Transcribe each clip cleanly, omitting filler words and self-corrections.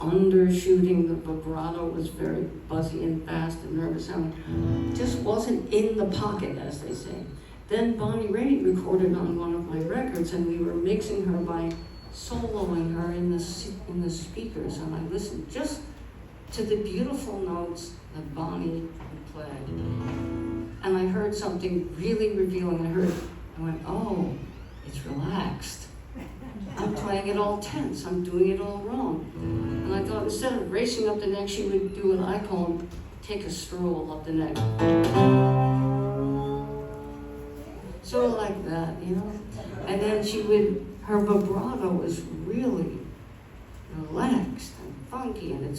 undershooting. The vibrato was very buzzy and fast and nervous sounding. Just wasn't in the pocket, as they say. Then Bonnie Raitt recorded on one of my records, and we were mixing her by soloing her in the speakers, and I listened just to the beautiful notes that Bonnie played. And I heard something really revealing. I went, oh, it's relaxed. I'm playing it all tense. I'm doing it all wrong. And I thought instead of racing up the neck, she would do what I call take a stroll up the neck. Sort of like that, you know? And then her vibrato was really relaxed and funky, and it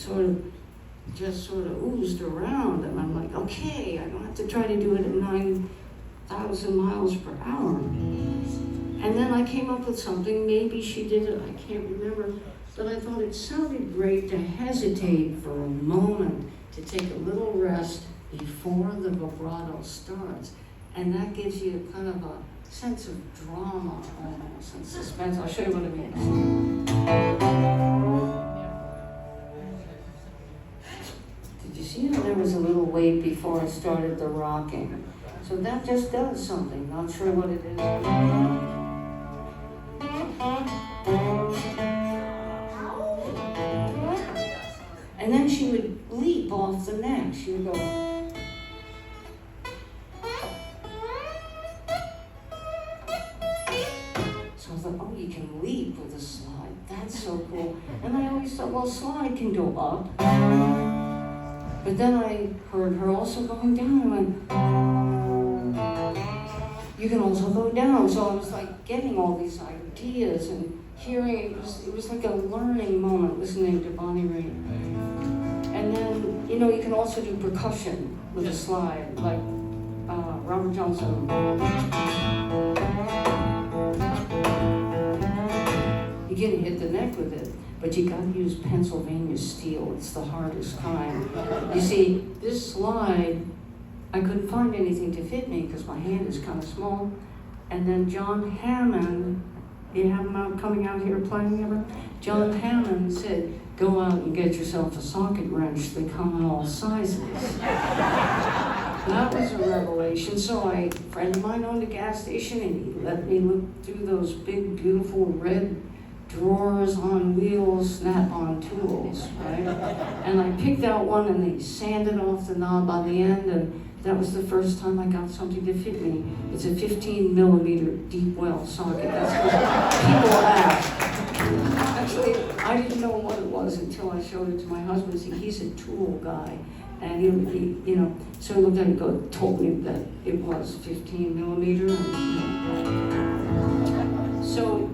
just sort of oozed around. And I'm like, okay, I don't have to try to do it at 9,000 miles per hour. And then I came up with something, maybe she did it, I can't remember, but I thought it sounded great to hesitate for a moment, to take a little rest before the vibrato starts. And that gives you kind of a sense of drama almost, and suspense. I'll show you what it means. Did you see how there was a little wait before I started the rocking? So that just does something, not sure what it is. And then she would leap off the neck. She would go. So I thought, oh, you can leap with a slide. That's so cool. And I always thought, well, slide can go up. But then I heard her also going down. I went, you can also go down. So I was like getting all these ideas and hearing. It was like a learning moment listening to Bonnie Raitt. And then, you know, you can also do percussion with a slide, like Robert Johnson. You can hit the neck with it, but you gotta use Pennsylvania steel. It's the hardest kind. You see, this slide, I couldn't find anything to fit me because my hand is kind of small. And then John Hammond, you have him out coming out here playing ever? John Hammond said, go out and get yourself a socket wrench. They come in all sizes. That was a revelation. So a friend of mine owned a gas station, and he let me look through those big, beautiful red drawers on wheels, snap-on tools, right? And I picked out one, and they sanded off the knob on the end, and that was the first time I got something to fit me. It's a 15 millimeter deep well socket. That's what people ask. Actually, I didn't know what it was until I showed it to my husband. See, he's a tool guy, and he you know, so he looked at it and told me that it was 15 millimeter. So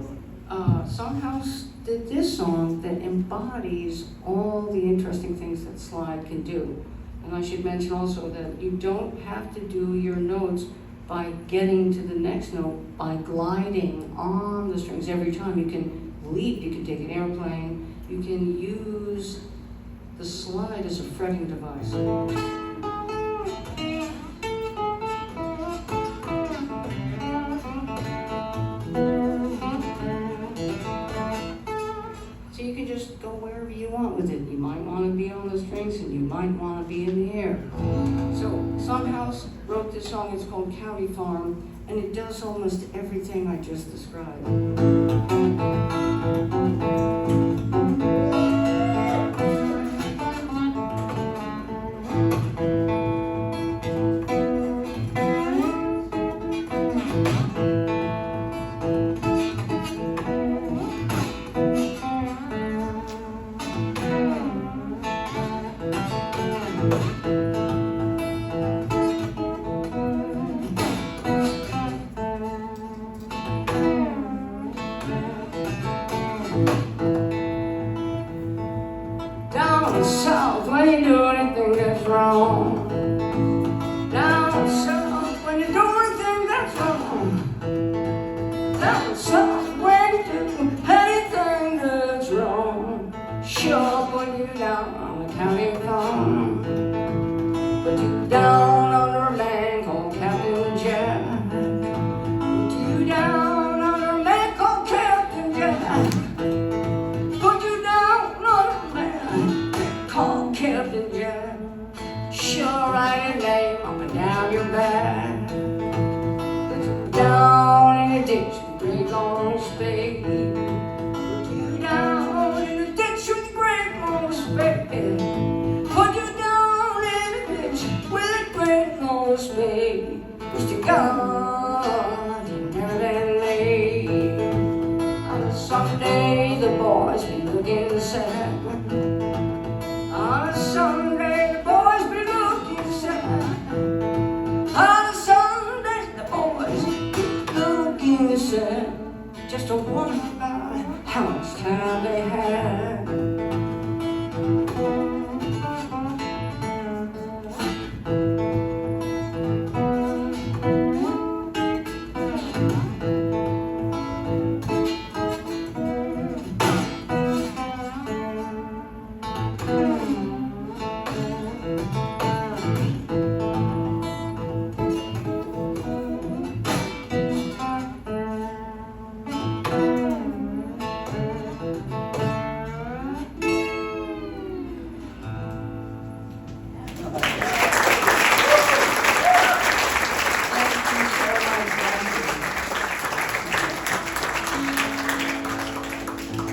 Songhouse did this song that embodies all the interesting things that slide can do. And I should mention also that you don't have to do your notes by getting to the next note by gliding on the strings every time. You can leap, you can take an airplane, you can use the slide as a fretting device. So you can just go wherever you want with it. You might want to be on the strings, and you might want to be in the air. So Songhouse wrote this song, it's called County Farm, and it does almost everything I just described. Down south, when you do anything that's wrong. Down south, when you do anything that's wrong. Down south, when you do anything that's wrong. Show up when you're down on the county farm. Put you down under a man called Captain Jack. Put you down under a man called Captain Jack. Put you down under a man line. Call Captain Jack. Sure write your name up and down your back. Put you down in the ditch with great long spade. Put you down in the ditch with great long spade. Put you down in the ditch with a great long spade. Wish to God you'd never been laid. On someday the boys be looking sad. On a Sunday the boys be looking sad. On a Sunday the boys be looking sad. Just to wonder about how much time they had.